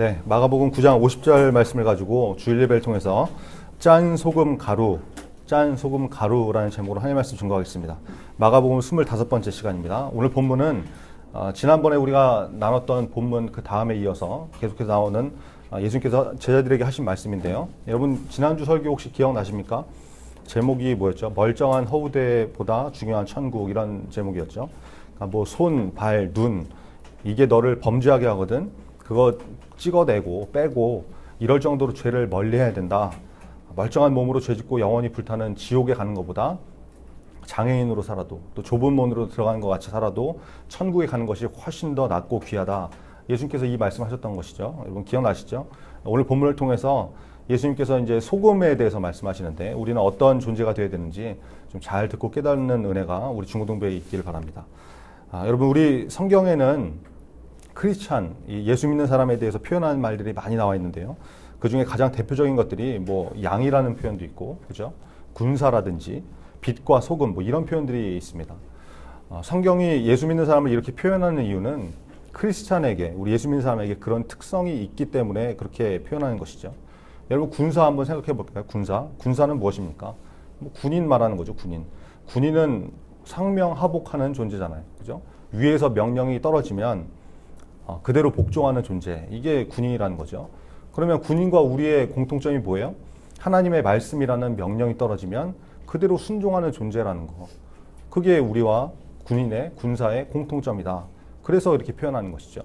네, 마가복음 9장 50절 말씀을 가지고 주일 예배를 통해서 짠 소금 가루라는 제목으로 하나님의 말씀 증거하겠습니다. 마가복음 25번째 시간입니다. 오늘 본문은 지난번에 우리가 나눴던 본문 그 다음에 이어서 계속해서 나오는 예수님께서 제자들에게 하신 말씀인데요. 여러분 지난주 설교 혹시 기억나십니까? 제목이 뭐였죠? 멀쩡한 허우대보다 중요한 천국, 이런 제목이었죠. 그러니까 뭐 손, 발, 눈, 이게 너를 범죄하게 하거든. 그거 찍어내고 빼고 이럴 정도로 죄를 멀리해야 된다. 멀쩡한 몸으로 죄짓고 영원히 불타는 지옥에 가는 것보다 장애인으로 살아도, 또 좁은 문으로 들어가는 것 같이 살아도 천국에 가는 것이 훨씬 더 낫고 귀하다. 예수님께서 이 말씀하셨던 것이죠. 여러분 기억나시죠? 오늘 본문을 통해서 예수님께서 이제 소금에 대해서 말씀하시는데 우리는 어떤 존재가 되어야 되는지 좀 잘 듣고 깨닫는 은혜가 우리 중고등부에 있기를 바랍니다. 여러분 우리 성경에는 크리스찬, 예수 믿는 사람에 대해서 표현하는 말들이 많이 나와 있는데요. 그 중에 가장 대표적인 것들이 뭐 양이라는 표현도 있고, 그죠? 군사라든지 빛과 소금, 뭐 이런 표현들이 있습니다. 성경이 예수 믿는 사람을 이렇게 표현하는 이유는 크리스찬에게, 우리 예수 믿는 사람에게 그런 특성이 있기 때문에 그렇게 표현하는 것이죠. 여러분 군사 한번 생각해 볼까요? 군사는 무엇입니까? 뭐 군인 말하는 거죠. 군인은 상명하복하는 존재잖아요. 그죠? 위에서 명령이 떨어지면 그대로 복종하는 존재, 이게 군인이라는 거죠. 그러면 군인과 우리의 공통점이 뭐예요? 하나님의 말씀이라는 명령이 떨어지면 그대로 순종하는 존재라는 거. 그게 우리와 군사의 공통점이다. 그래서 이렇게 표현하는 것이죠.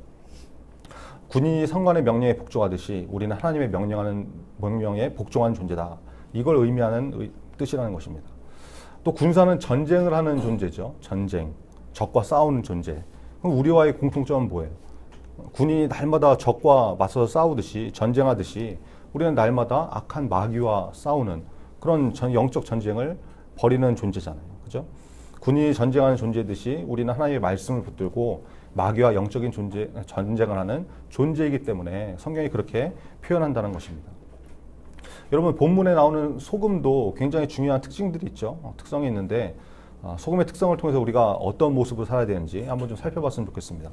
군인이 상관의 명령에 복종하듯이 우리는 하나님의 명령에 복종하는 존재다. 이걸 의미하는 뜻이라는 것입니다. 또 군사는 전쟁을 하는 존재죠. 전쟁, 적과 싸우는 존재. 그럼 우리와의 공통점은 뭐예요? 군인이 날마다 적과 맞서서 싸우듯이, 전쟁하듯이 우리는 날마다 악한 마귀와 싸우는 그런 영적 전쟁을 벌이는 존재잖아요. 그죠? 군인이 전쟁하는 존재듯이 우리는 하나님의 말씀을 붙들고 마귀와 영적인 전쟁을 하는 존재이기 때문에 성경이 그렇게 표현한다는 것입니다. 여러분 본문에 나오는 소금도 굉장히 중요한 특징들이 있죠. 특성이 있는데 소금의 특성을 통해서 우리가 어떤 모습으로 살아야 되는지 한번 좀 살펴봤으면 좋겠습니다.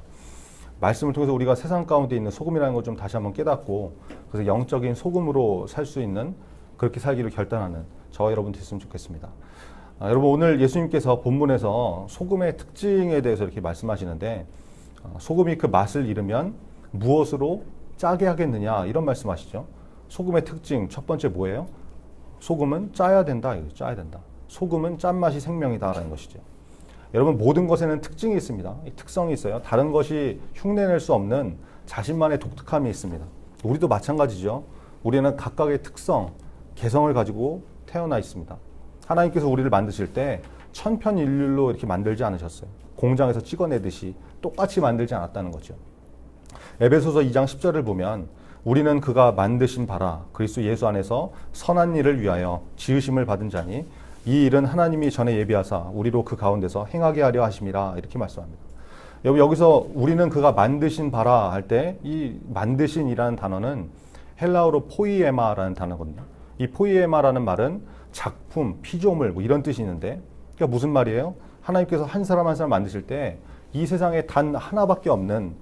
말씀을 통해서 우리가 세상 가운데 있는 소금이라는 걸 좀 다시 한번 깨닫고 그래서 영적인 소금으로 살 수 있는, 그렇게 살기를 결단하는 저와 여러분 됐으면 좋겠습니다. 여러분 오늘 예수님께서 본문에서 소금의 특징에 대해서 이렇게 말씀하시는데 소금이 그 맛을 잃으면 무엇으로 짜게 하겠느냐, 이런 말씀하시죠. 소금의 특징 첫 번째 뭐예요? 소금은 짜야 된다. 짜야 된다. 소금은 짠맛이 생명이다라는 것이죠. 여러분 모든 것에는 특징이 있습니다. 이 특성이 있어요. 다른 것이 흉내낼 수 없는 자신만의 독특함이 있습니다. 우리도 마찬가지죠. 우리는 각각의 특성, 개성을 가지고 태어나 있습니다. 하나님께서 우리를 만드실 때 천편일률로 이렇게 만들지 않으셨어요. 공장에서 찍어내듯이 똑같이 만들지 않았다는 거죠. 에베소서 2장 10절을 보면 우리는 그가 만드신 바라 그리스도 예수 안에서 선한 일을 위하여 지으심을 받은 자니 이 일은 하나님이 전에 예비하사 우리로 그 가운데서 행하게 하려 하심이라, 이렇게 말씀합니다. 여기서 우리는 그가 만드신 바라 할 때 이 만드신이라는 단어는 헬라어로 포이에마라는 단어거든요. 이 포이에마라는 말은 작품, 피조물 뭐 이런 뜻이 있는데, 그러니까 무슨 말이에요? 하나님께서 한 사람 한 사람 만드실 때 이 세상에 단 하나밖에 없는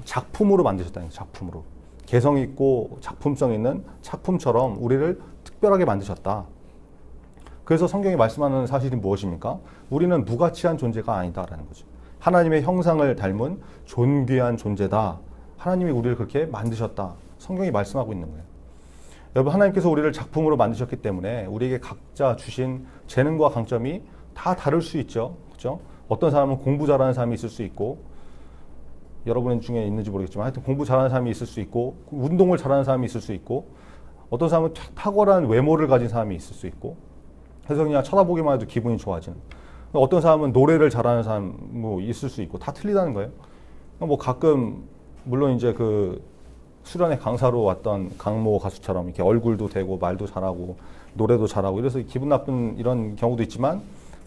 작품으로 만드셨다는 거예요. 작품으로. 개성 있고 작품성 있는 작품처럼 우리를 특별하게 만드셨다. 그래서 성경이 말씀하는 사실이 무엇입니까? 우리는 무가치한 존재가 아니다라는 거죠. 하나님의 형상을 닮은 존귀한 존재다. 하나님이 우리를 그렇게 만드셨다. 성경이 말씀하고 있는 거예요. 여러분 하나님께서 우리를 작품으로 만드셨기 때문에 우리에게 각자 주신 재능과 강점이 다 다를 수 있죠. 그렇죠? 어떤 사람은 공부 잘하는 사람이 있을 수 있고, 여러분 중에 있는지 모르겠지만 하여튼 공부 잘하는 사람이 있을 수 있고, 운동을 잘하는 사람이 있을 수 있고, 어떤 사람은 탁월한 외모를 가진 사람이 있을 수 있고, 그래서 그냥 쳐다보기만 해도 기분이 좋아지는. 어떤 사람은 노래를 잘하는 사람 뭐 있을 수 있고, 다 틀리다는 거예요. 뭐 가끔 물론 이제 그 수련회 강사로 왔던 강모 가수처럼 이렇게 얼굴도 되고 말도 잘하고 노래도 잘하고 이래서 기분 나쁜 이런 경우도 있지만,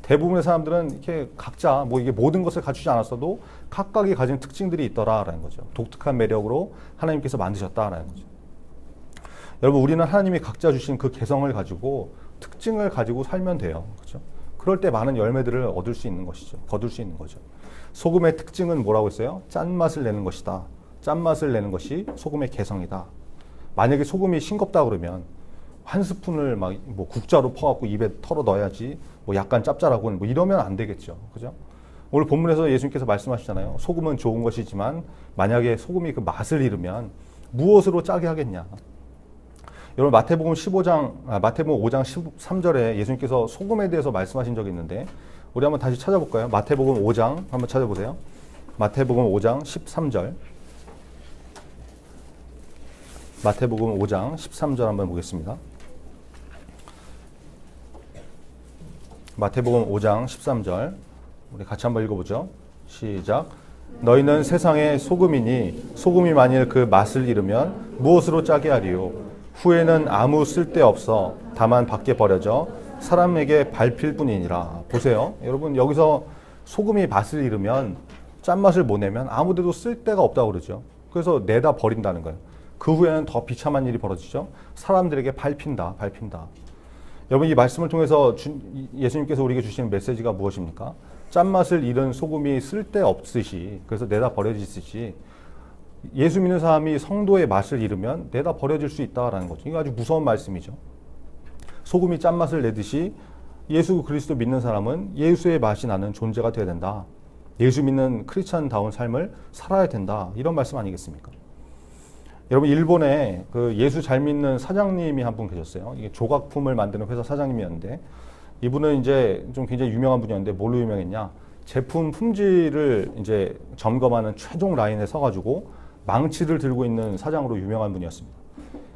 대부분의 사람들은 이렇게 각자 뭐 이게 모든 것을 갖추지 않았어도 각각이 가진 특징들이 있더라라는 거죠. 독특한 매력으로 하나님께서 만드셨다라는 거죠. 여러분 우리는 하나님이 각자 주신 그 개성을 가지고 특징을 가지고 살면 돼요. 그렇죠? 그럴 때 많은 열매들을 얻을 수 있는 것이죠. 거둘 수 있는 거죠. 소금의 특징은 뭐라고 했어요? 짠맛을 내는 것이다. 짠맛을 내는 것이 소금의 개성이다. 만약에 소금이 싱겁다 그러면 한 스푼을 막 뭐 국자로 퍼갖고 입에 털어 넣어야지 뭐 약간 짭짤하고 뭐 이러면 안 되겠죠. 그죠? 오늘 본문에서 예수님께서 말씀하시잖아요. 소금은 좋은 것이지만 만약에 소금이 그 맛을 잃으면 무엇으로 짜게 하겠냐. 여러분 마태복음 5장 13절에 예수님께서 소금에 대해서 말씀하신 적이 있는데 우리 한번 다시 찾아볼까요? 마태복음 5장 한번 찾아보세요. 마태복음 5장 13절. 마태복음 5장 13절 한번 보겠습니다. 마태복음 5장 13절 우리 같이 한번 읽어보죠. 시작. 너희는 세상의 소금이니 소금이 만일 그 맛을 잃으면 무엇으로 짜게 하리요? 후에는 아무 쓸데없어 다만 밖에 버려져 사람에게 밟힐 뿐이니라. 보세요. 여러분 여기서 소금이 맛을 잃으면 짠맛을 못 내면 아무데도 쓸데가 없다고 그러죠. 그래서 내다 버린다는 거예요. 그 후에는 더 비참한 일이 벌어지죠. 사람들에게 밟힌다. 여러분 이 말씀을 통해서 예수님께서 우리에게 주시는 메시지가 무엇입니까? 짠맛을 잃은 소금이 쓸데없으시 그래서 내다 버려지듯이 예수 믿는 사람이 성도의 맛을 잃으면 내다 버려질 수 있다라는 거죠. 이거 아주 무서운 말씀이죠. 소금이 짠맛을 내듯이 예수 그리스도 믿는 사람은 예수의 맛이 나는 존재가 되어야 된다. 예수 믿는 크리스찬다운 삶을 살아야 된다. 이런 말씀 아니겠습니까? 여러분 일본에 그 예수 잘 믿는 사장님이 한 분 계셨어요. 이게 조각품을 만드는 회사 사장님이었는데 이분은 이제 좀 굉장히 유명한 분이었는데 뭘로 유명했냐? 제품 품질을 이제 점검하는 최종 라인에 서가지고 망치를 들고 있는 사장으로 유명한 분이었습니다.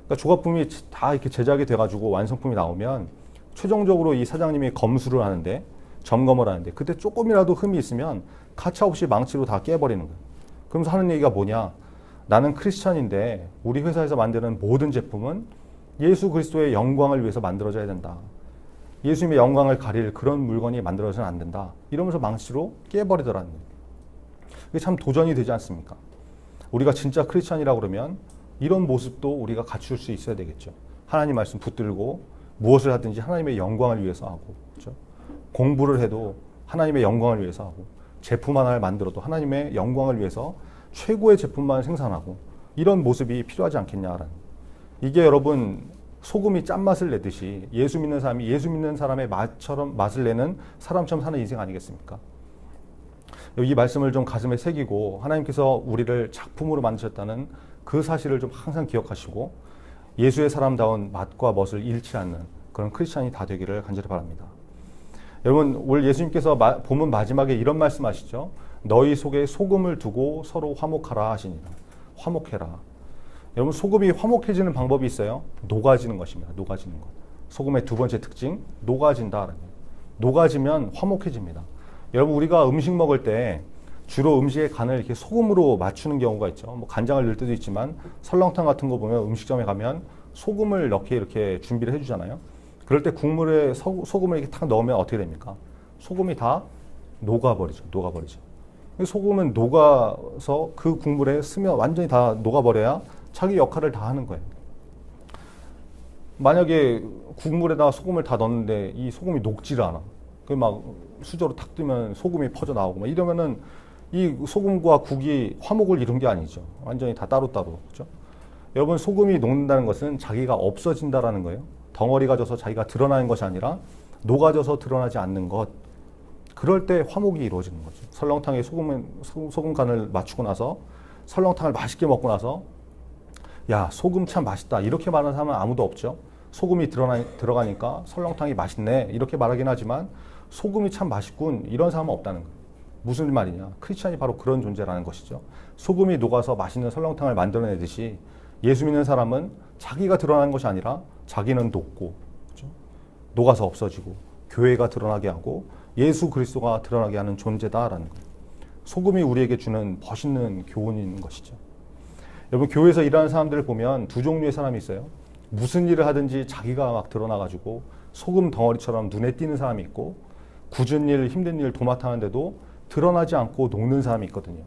그러니까 조각품이 다 이렇게 제작이 돼가지고 완성품이 나오면 최종적으로 이 사장님이 검수를 하는데 점검을 하는데 그때 조금이라도 흠이 있으면 가차없이 망치로 다 깨버리는 거예요. 그러면서 하는 얘기가 뭐냐? 나는 크리스찬인데 우리 회사에서 만드는 모든 제품은 예수 그리스도의 영광을 위해서 만들어져야 된다. 예수님의 영광을 가릴 그런 물건이 만들어져서는 안 된다. 이러면서 망치로 깨버리더라는 거예요. 이게 참 도전이 되지 않습니까? 우리가 진짜 크리스찬이라고 그러면 이런 모습도 우리가 갖출 수 있어야 되겠죠. 하나님 말씀 붙들고 무엇을 하든지 하나님의 영광을 위해서 하고, 그렇죠? 공부를 해도 하나님의 영광을 위해서 하고, 제품 하나를 만들어도 하나님의 영광을 위해서 최고의 제품만 생산하고 이런 모습이 필요하지 않겠냐라는. 이게 여러분 소금이 짠맛을 내듯이 예수 믿는 사람이 예수 믿는 사람의 맛을 내는 사람처럼 사는 인생 아니겠습니까? 이 말씀을 좀 가슴에 새기고 하나님께서 우리를 작품으로 만드셨다는 그 사실을 좀 항상 기억하시고 예수의 사람다운 맛과 멋을 잃지 않는 그런 크리스찬이 다 되기를 간절히 바랍니다. 여러분 오늘 예수님께서 본문 마지막에 이런 말씀하시죠. 너희 속에 소금을 두고 서로 화목하라 하시니라. 화목해라. 여러분 소금이 화목해지는 방법이 있어요. 녹아지는 것입니다. 녹아지는 것. 소금의 두 번째 특징, 녹아진다. 녹아지면 화목해집니다. 여러분 우리가 음식 먹을 때 주로 음식의 간을 이렇게 소금으로 맞추는 경우가 있죠. 뭐 간장을 넣을 때도 있지만 설렁탕 같은 거 보면 음식점에 가면 소금을 넣게 이렇게 준비를 해주잖아요. 그럴 때 국물에 소금을 이렇게 탁 넣으면 어떻게 됩니까? 소금이 다 녹아버리죠. 소금은 녹아서 그 국물에 스며 완전히 다 녹아버려야 자기 역할을 다 하는 거예요. 만약에 국물에다 소금을 다 넣었는데 이 소금이 녹지를 않아. 그 막 수저로 탁 뜨면 소금이 퍼져 나오고 막 이러면은 이 소금과 국이 화목을 이룬 게 아니죠. 완전히 다 따로따로. 그렇죠? 여러분 소금이 녹는다는 것은 자기가 없어진다라는 거예요. 덩어리가 져서 자기가 드러나는 것이 아니라 녹아져서 드러나지 않는 것. 그럴 때 화목이 이루어지는 거죠. 설렁탕에 소금 간을 맞추고 나서 설렁탕을 맛있게 먹고 나서 야 소금 참 맛있다 이렇게 말하는 사람은 아무도 없죠. 소금이 들어가니까 설렁탕이 맛있네 이렇게 말하긴 하지만 소금이 참 맛있군 이런 사람은 없다는 거예요. 무슨 말이냐? 크리스찬이 바로 그런 존재라는 것이죠. 소금이 녹아서 맛있는 설렁탕을 만들어내듯이 예수 믿는 사람은 자기가 드러나는 것이 아니라 자기는 녹고, 그렇죠? 녹아서 없어지고 교회가 드러나게 하고 예수 그리스도가 드러나게 하는 존재다라는 거예요. 소금이 우리에게 주는 멋있는 교훈인 것이죠. 여러분 교회에서 일하는 사람들을 보면 두 종류의 사람이 있어요. 무슨 일을 하든지 자기가 막 드러나가지고 소금 덩어리처럼 눈에 띄는 사람이 있고 굳은 일, 힘든 일 도맡아 하는데도 드러나지 않고 녹는 사람이 있거든요.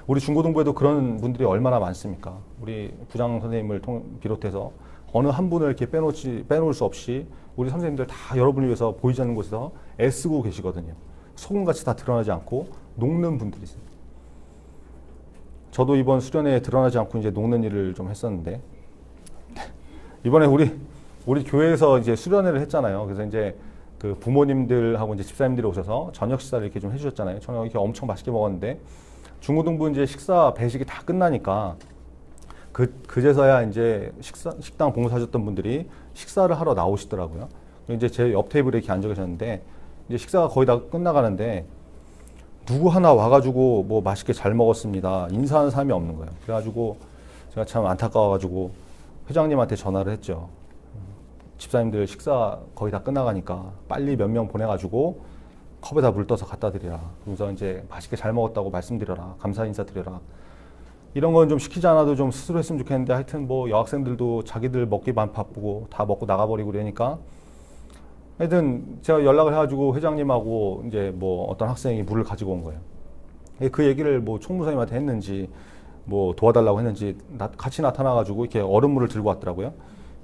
우리 중고등부에도 그런 분들이 얼마나 많습니까? 우리 부장 선생님을 비롯해서 어느 한 분을 이렇게 빼놓을 수 없이 우리 선생님들 다 여러분을 위해서 보이지 않는 곳에서 애쓰고 계시거든요. 소금같이 다 드러나지 않고 녹는 분들이 있어요. 저도 이번 수련회에 드러나지 않고 이제 녹는 일을 좀 했었는데, 이번에 우리 교회에서 이제 수련회를 했잖아요. 그래서 이제 그 부모님들하고 이제 집사님들이 오셔서 저녁 식사를 이렇게 좀 해주셨잖아요. 저녁 이렇게 엄청 맛있게 먹었는데, 중고등부 이제 식사 배식이 다 끝나니까 그제서야 이제 식당 봉사하셨던 분들이 식사를 하러 나오시더라고요. 이제 제 옆 테이블에 이렇게 앉아 계셨는데, 이제 식사가 거의 다 끝나가는데 누구 하나 와가지고 뭐 맛있게 잘 먹었습니다, 인사하는 사람이 없는 거예요. 그래가지고 제가 참 안타까워가지고 회장님한테 전화를 했죠. 집사님들 식사 거의 다 끝나가니까 빨리 몇 명 보내가지고 컵에다 물 떠서 갖다 드리라. 그래서 이제 맛있게 잘 먹었다고 말씀드려라. 감사 인사 드려라. 이런 건 좀 시키지 않아도 좀 스스로 했으면 좋겠는데, 하여튼 뭐 여학생들도 자기들 먹기만 바쁘고 다 먹고 나가버리고 그러니까, 하여튼 제가 연락을 해가지고 회장님하고 이제 뭐 어떤 학생이 물을 가지고 온 거예요. 그 얘기를 뭐 총무사님한테 했는지 뭐 도와달라고 했는지 같이 나타나가지고 이렇게 얼음물을 들고 왔더라고요.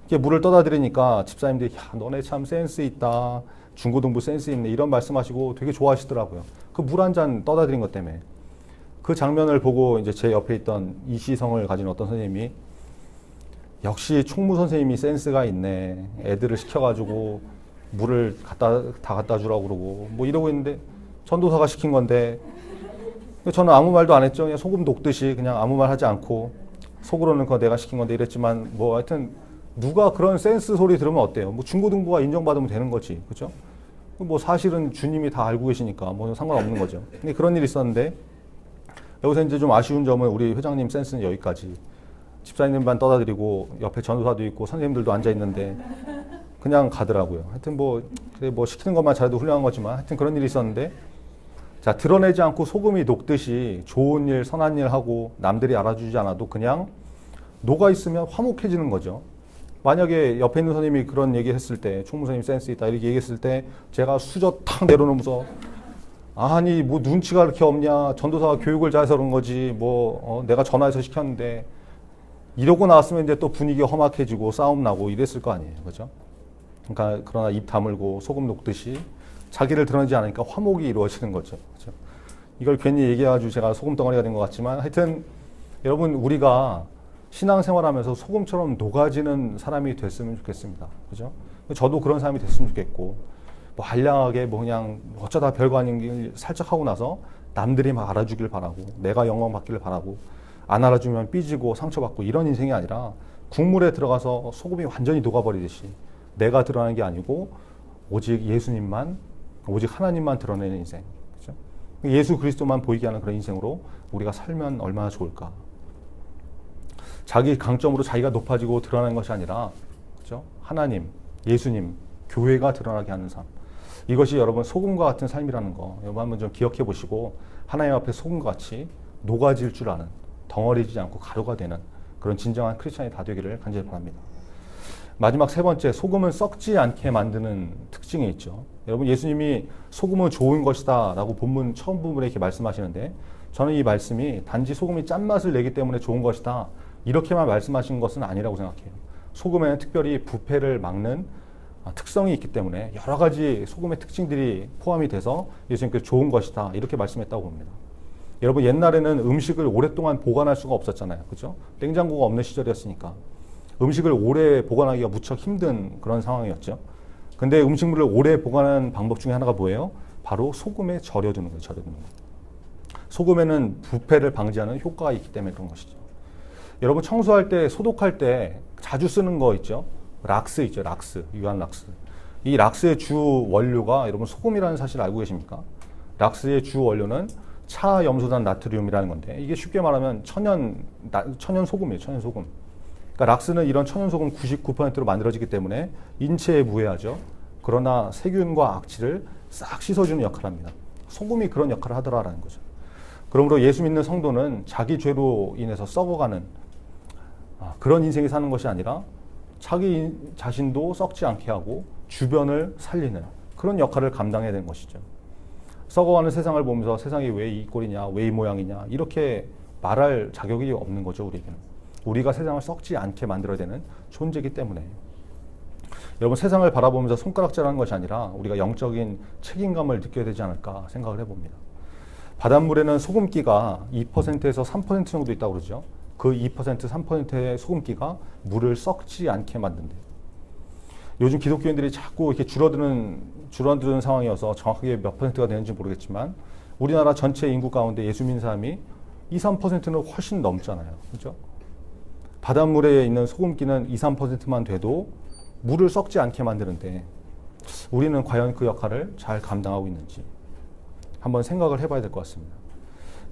이렇게 물을 떠다 드리니까 집사님들이, 야, 너네 참 센스 있다, 중고등부 센스 있네, 이런 말씀하시고 되게 좋아하시더라고요. 그 물 한 잔 떠다 드린 것 때문에. 그 장면을 보고 이제 제 옆에 있던 이시성을 가진 어떤 선생님이, 역시 총무 선생님이 센스가 있네, 애들을 시켜가지고 물을 다 갖다 주라고 그러고 뭐 이러고 있는데, 전도사가 시킨 건데 저는 아무 말도 안 했죠. 그냥 소금 녹듯이 그냥 아무 말 하지 않고, 속으로는 그거 내가 시킨 건데 이랬지만, 뭐 하여튼 누가 그런 센스 소리 들으면 어때요? 뭐 중고등부가 인정받으면 되는 거지, 그렇죠? 뭐 사실은 주님이 다 알고 계시니까 뭐 상관없는 거죠. 근데 그런 일이 있었는데, 여기서 이제 좀 아쉬운 점은 우리 회장님 센스는 여기까지. 집사님만 떠다 드리고 옆에 전도사도 있고 선생님들도 앉아 있는데 그냥 가더라고요. 하여튼 뭐 시키는 것만 잘해도 훌륭한 거지만, 하여튼 그런 일이 있었는데, 자, 드러내지 않고 소금이 녹듯이 좋은 일, 선한 일 하고 남들이 알아주지 않아도 그냥 녹아 있으면 화목해지는 거죠. 만약에 옆에 있는 선생님이 그런 얘기 했을 때, 총무선생님 센스 있다 이렇게 얘기했을 때, 제가 수저 탁 내려놓으면서, 아니 뭐 눈치가 그렇게 없냐, 전도사가 교육을 잘해서 그런 거지, 내가 전화해서 시켰는데, 이러고 나왔으면 이제 또 분위기가 험악해지고 싸움 나고 이랬을 거 아니에요, 그렇죠? 그러니까 그러나 입 다물고 소금 녹듯이 자기를 드러내지 않으니까 화목이 이루어지는 거죠, 그렇죠? 이걸 괜히 얘기해가지고 제가 소금 덩어리가 된 것 같지만, 하여튼 여러분, 우리가 신앙생활하면서 소금처럼 녹아지는 사람이 됐으면 좋겠습니다, 그죠? 저도 그런 사람이 됐으면 좋겠고, 뭐 한량하게 뭐 그냥 어쩌다 별거 아닌 길 살짝 하고 나서 남들이 막 알아주길 바라고, 내가 영광 받기를 바라고, 안 알아주면 삐지고 상처받고 이런 인생이 아니라, 국물에 들어가서 소금이 완전히 녹아버리듯이 내가 드러나는 게 아니고 오직 예수님만, 오직 하나님만 드러내는 인생, 그렇죠? 예수 그리스도만 보이게 하는 그런 인생으로 우리가 살면 얼마나 좋을까. 자기 강점으로 자기가 높아지고 드러나는 것이 아니라, 그렇죠? 하나님, 예수님, 교회가 드러나게 하는 삶. 이것이 여러분 소금과 같은 삶이라는 거 여러분 한번 좀 기억해 보시고, 하나님 앞에 소금과 같이 녹아질 줄 아는, 덩어리지지 않고 가루가 되는 그런 진정한 크리스찬이 다 되기를 간절히 바랍니다. 마지막 세 번째, 소금은 썩지 않게 만드는 특징이 있죠. 여러분, 예수님이 소금은 좋은 것이다 라고 본문 처음 부분에 이렇게 말씀하시는데, 저는 이 말씀이 단지 소금이 짠맛을 내기 때문에 좋은 것이다 이렇게만 말씀하신 것은 아니라고 생각해요. 소금에는 특별히 부패를 막는 특성이 있기 때문에 여러 가지 소금의 특징들이 포함이 돼서 예수님께서 좋은 것이다 이렇게 말씀했다고 봅니다. 여러분, 옛날에는 음식을 오랫동안 보관할 수가 없었잖아요, 그죠? 냉장고가 없는 시절이었으니까 음식을 오래 보관하기가 무척 힘든 그런 상황이었죠. 근데 음식물을 오래 보관하는 방법 중에 하나가 뭐예요? 바로 소금에 절여두는 거예요, 절여두는 거. 소금에는 부패를 방지하는 효과가 있기 때문에 그런 것이죠. 여러분, 청소할 때, 소독할 때 자주 쓰는 거 있죠? 락스 있죠, 락스, 유한 락스. 이 락스의 주 원료가 여러분 소금이라는 사실을 알고 계십니까? 락스의 주 원료는 차염소단 나트륨이라는 건데, 이게 쉽게 말하면 천연 소금이에요, 천연 소금. 그러니까 락스는 이런 천연 소금 99%로 만들어지기 때문에 인체에 무해하죠. 그러나 세균과 악취를 싹 씻어주는 역할을 합니다. 소금이 그런 역할을 하더라라는 거죠. 그러므로 예수 믿는 성도는 자기 죄로 인해서 썩어가는 그런 인생이 사는 것이 아니라, 자기 자신도 썩지 않게 하고 주변을 살리는 그런 역할을 감당해야 되는 것이죠. 썩어가는 세상을 보면서 세상이 왜 이 꼴이냐, 왜 이 모양이냐 이렇게 말할 자격이 없는 거죠, 우리에게는. 우리가 세상을 썩지 않게 만들어야 되는 존재이기 때문에. 여러분, 세상을 바라보면서 손가락질하는 것이 아니라 우리가 영적인 책임감을 느껴야 되지 않을까 생각을 해봅니다. 바닷물에는 소금기가 2%에서 3% 정도 있다고 그러죠. 그 2%, 3%의 소금기가 물을 썩지 않게 만든대요. 요즘 기독교인들이 자꾸 이렇게 줄어드는 상황이어서 정확하게 몇 퍼센트가 되는지 모르겠지만 우리나라 전체 인구 가운데 예수 믿는 사람이 2, 3%는 훨씬 넘잖아요. 그렇죠? 바닷물에 있는 소금기는 2, 3%만 돼도 물을 썩지 않게 만드는데 우리는 과연 그 역할을 잘 감당하고 있는지 한번 생각을 해봐야 될 것 같습니다.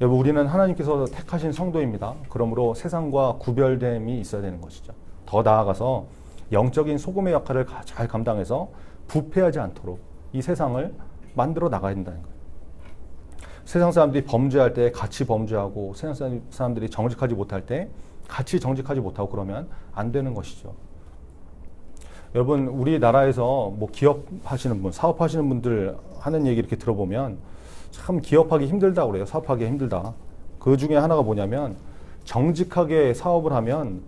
여러분, 우리는 하나님께서 택하신 성도입니다. 그러므로 세상과 구별됨이 있어야 되는 것이죠. 더 나아가서 영적인 소금의 역할을 잘 감당해서 부패하지 않도록 이 세상을 만들어 나가야 된다는 거예요. 세상 사람들이 범죄할 때 같이 범죄하고 세상 사람들이 정직하지 못할 때 같이 정직하지 못하고 그러면 안 되는 것이죠. 여러분, 우리나라에서 뭐 기업하시는 분, 사업하시는 분들 하는 얘기 이렇게 들어보면 참 기업하기 힘들다고 그래요. 사업하기 힘들다. 그 중에 하나가 뭐냐면 정직하게 사업을 하면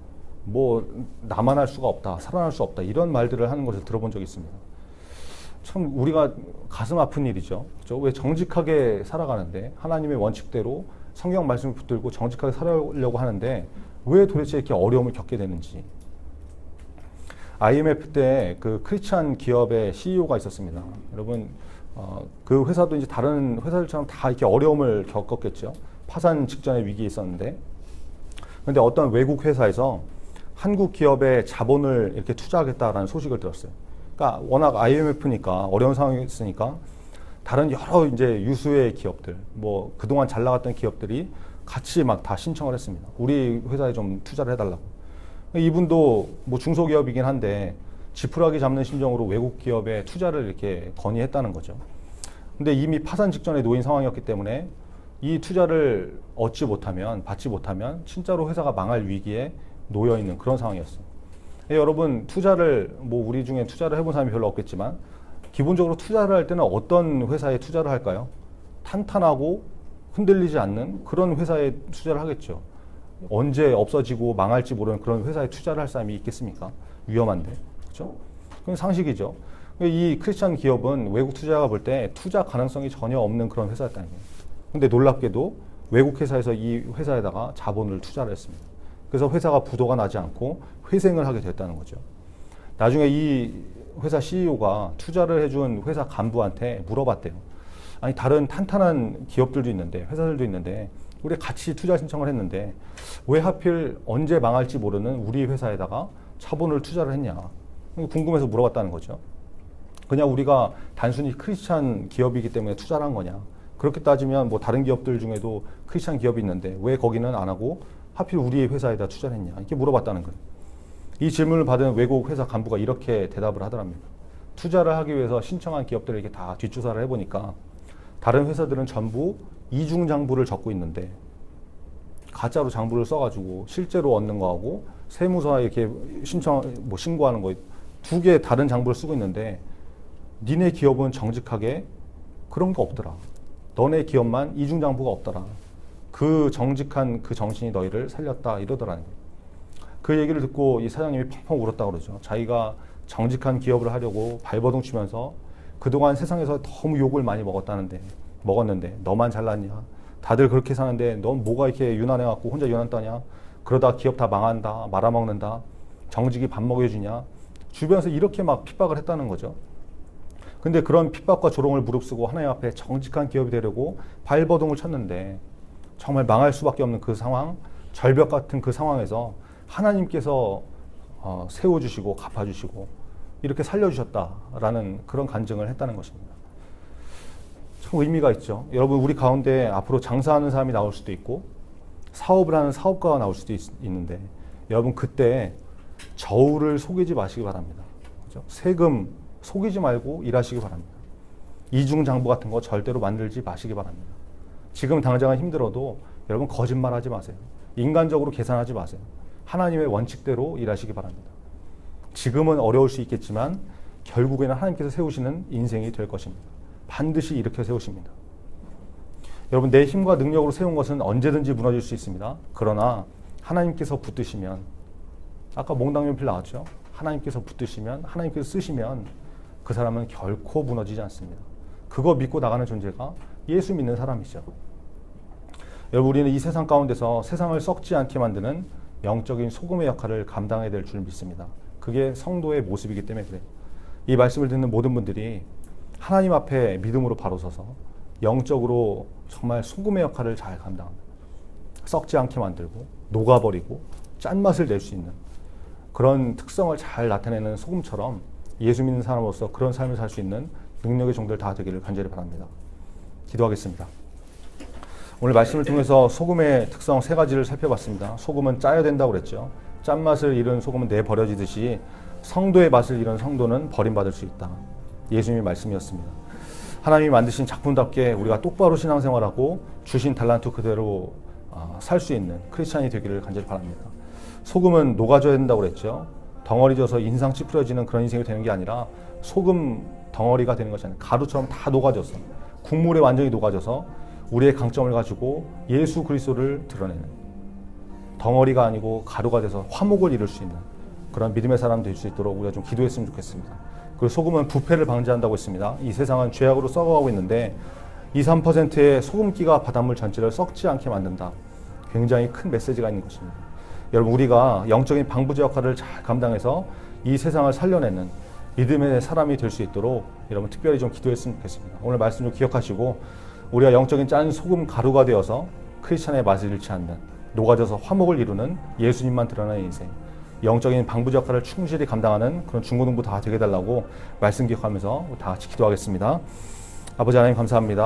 뭐 나만 할 수가 없다, 살아날 수 없다, 이런 말들을 하는 것을 들어본 적이 있습니다. 참 우리가 가슴 아픈 일이죠. 그렇죠? 왜 정직하게 살아가는데 하나님의 원칙대로 성경 말씀을 붙들고 정직하게 살아려고 하는데 왜 도대체 이렇게 어려움을 겪게 되는지. IMF 때 그 크리스찬 기업의 CEO가 있었습니다. 여러분, 그 회사도 이제 다른 회사들처럼 다 이렇게 어려움을 겪었겠죠. 파산 직전의 위기에 있었는데, 그런데 어떤 외국 회사에서 한국 기업에 자본을 이렇게 투자하겠다라는 소식을 들었어요. 그러니까 워낙 IMF니까 어려운 상황이 있으니까 다른 여러 이제 유수의 기업들, 뭐 그동안 잘 나갔던 기업들이 같이 막 다 신청을 했습니다. 우리 회사에 좀 투자를 해달라고. 이분도 뭐 중소기업이긴 한데 지푸라기 잡는 심정으로 외국 기업에 투자를 이렇게 건의했다는 거죠. 근데 이미 파산 직전에 놓인 상황이었기 때문에 이 투자를 받지 못하면 진짜로 회사가 망할 위기에 놓여 있는 그런 상황이었어요. 여러분, 투자를 뭐 우리 중에 투자를 해본 사람이 별로 없겠지만 기본적으로 투자를 할 때는 어떤 회사에 투자를 할까요? 탄탄하고 흔들리지 않는 그런 회사에 투자를 하겠죠. 언제 없어지고 망할지 모르는 그런 회사에 투자를 할 사람이 있겠습니까? 위험한데. 그렇죠? 그건 상식이죠. 이 크리스찬 기업은 외국 투자가 볼 때 투자 가능성이 전혀 없는 그런 회사였다는 거예요. 근데 놀랍게도 외국 회사에서 이 회사에다가 자본을 투자를 했습니다. 그래서 회사가 부도가 나지 않고 회생을 하게 됐다는 거죠. 나중에 이 회사 CEO가 투자를 해준 회사 간부한테 물어봤대요. 아니, 다른 탄탄한 기업들도 있는데, 회사들도 있는데 우리 같이 투자 신청을 했는데 왜 하필 언제 망할지 모르는 우리 회사에다가 자본을 투자를 했냐, 궁금해서 물어봤다는 거죠. 그냥 우리가 단순히 크리스찬 기업이기 때문에 투자를 한 거냐, 그렇게 따지면 뭐 다른 기업들 중에도 크리스찬 기업이 있는데 왜 거기는 안 하고 하필 우리 회사에다 투자를 했냐, 이렇게 물어봤다는 거예요. 이 질문을 받은 외국 회사 간부가 이렇게 대답을 하더랍니다. 투자를 하기 위해서 신청한 기업들을 이렇게 다 뒷조사를 해보니까 다른 회사들은 전부 이중 장부를 적고 있는데 가짜로 장부를 써가지고 실제로 얻는 거하고 세무서에 이렇게 신고하는 거 두 개 다른 장부를 쓰고 있는데 니네 기업은 정직하게 그런 거 없더라. 너네 기업만 이중 장부가 없더라. 그 정직한 그 정신이 너희를 살렸다, 이러더라는 거예요. 그 얘기를 듣고 이 사장님이 펑펑 울었다고 그러죠. 자기가 정직한 기업을 하려고 발버둥 치면서 그동안 세상에서 너무 욕을 많이 먹었는데 너만 잘났냐? 다들 그렇게 사는데 넌 뭐가 이렇게 유난해갖고 혼자 유난 떠냐? 그러다 기업 다 망한다, 말아먹는다, 정직이 밥 먹여주냐? 주변에서 이렇게 막 핍박을 했다는 거죠. 근데 그런 핍박과 조롱을 무릅쓰고 하나님 앞에 정직한 기업이 되려고 발버둥을 쳤는데 정말 망할 수밖에 없는 그 상황, 절벽 같은 그 상황에서 하나님께서 세워주시고 갚아주시고 이렇게 살려주셨다라는 그런 간증을 했다는 것입니다. 참 의미가 있죠. 여러분, 우리 가운데 앞으로 장사하는 사람이 나올 수도 있고 사업을 하는 사업가가 나올 수도 있는데 여러분, 그때 저울을 속이지 마시기 바랍니다. 그렇죠? 세금 속이지 말고 일하시기 바랍니다. 이중장부 같은 거 절대로 만들지 마시기 바랍니다. 지금 당장은 힘들어도 여러분 거짓말하지 마세요. 인간적으로 계산하지 마세요. 하나님의 원칙대로 일하시기 바랍니다. 지금은 어려울 수 있겠지만 결국에는 하나님께서 세우시는 인생이 될 것입니다. 반드시 일으켜 세우십니다. 여러분, 내 힘과 능력으로 세운 것은 언제든지 무너질 수 있습니다. 그러나 하나님께서 붙드시면, 아까 몽당면필 나왔죠? 하나님께서 붙드시면, 하나님께서 쓰시면 그 사람은 결코 무너지지 않습니다. 그거 믿고 나가는 존재가 예수 믿는 사람이죠. 여러분, 우리는 이 세상 가운데서 세상을 썩지 않게 만드는 영적인 소금의 역할을 감당해야 될 줄 믿습니다. 그게 성도의 모습이기 때문에 그래요. 이 말씀을 듣는 모든 분들이 하나님 앞에 믿음으로 바로 서서 영적으로 정말 소금의 역할을 잘 감당합니다. 썩지 않게 만들고 녹아버리고 짠맛을 낼 수 있는 그런 특성을 잘 나타내는 소금처럼 예수 믿는 사람으로서 그런 삶을 살 수 있는 능력의 종들 다 되기를 간절히 바랍니다. 기도하겠습니다. 오늘 말씀을 통해서 소금의 특성 세 가지를 살펴봤습니다. 소금은 짜야 된다고 그랬죠. 짠맛을 잃은 소금은 내버려지듯이 성도의 맛을 잃은 성도는 버림받을 수 있다. 예수님의 말씀이었습니다. 하나님이 만드신 작품답게 우리가 똑바로 신앙생활하고 주신 달란트 그대로 살 수 있는 크리스찬이 되기를 간절히 바랍니다. 소금은 녹아져야 된다고 그랬죠. 덩어리져서 인상 찌푸려지는 그런 인생이 되는 게 아니라 소금 덩어리가 되는 것이 아니라 가루처럼 다 녹아져서 국물에 완전히 녹아져서 우리의 강점을 가지고 예수 그리스도를 드러내는 덩어리가 아니고 가루가 돼서 화목을 이룰 수 있는 그런 믿음의 사람 될 수 있도록 우리가 좀 기도했으면 좋겠습니다. 그리고 소금은 부패를 방지한다고 했습니다. 이 세상은 죄악으로 썩어가고 있는데 2~3%의 소금기가 바닷물 전체를 썩지 않게 만든다. 굉장히 큰 메시지가 있는 것입니다. 여러분, 우리가 영적인 방부제 역할을 잘 감당해서 이 세상을 살려내는 믿음의 사람이 될 수 있도록 여러분 특별히 좀 기도했으면 좋겠습니다. 오늘 말씀 좀 기억하시고 우리가 영적인 짠 소금 가루가 되어서 크리스찬의 맛을 잃지 않는 녹아져서 화목을 이루는 예수님만 드러나는 인생, 영적인 방부제 역할을 충실히 감당하는 그런 중고등부 다 되게 해달라고 말씀 기억하면서 다 같이 기도하겠습니다. 아버지 하나님 감사합니다.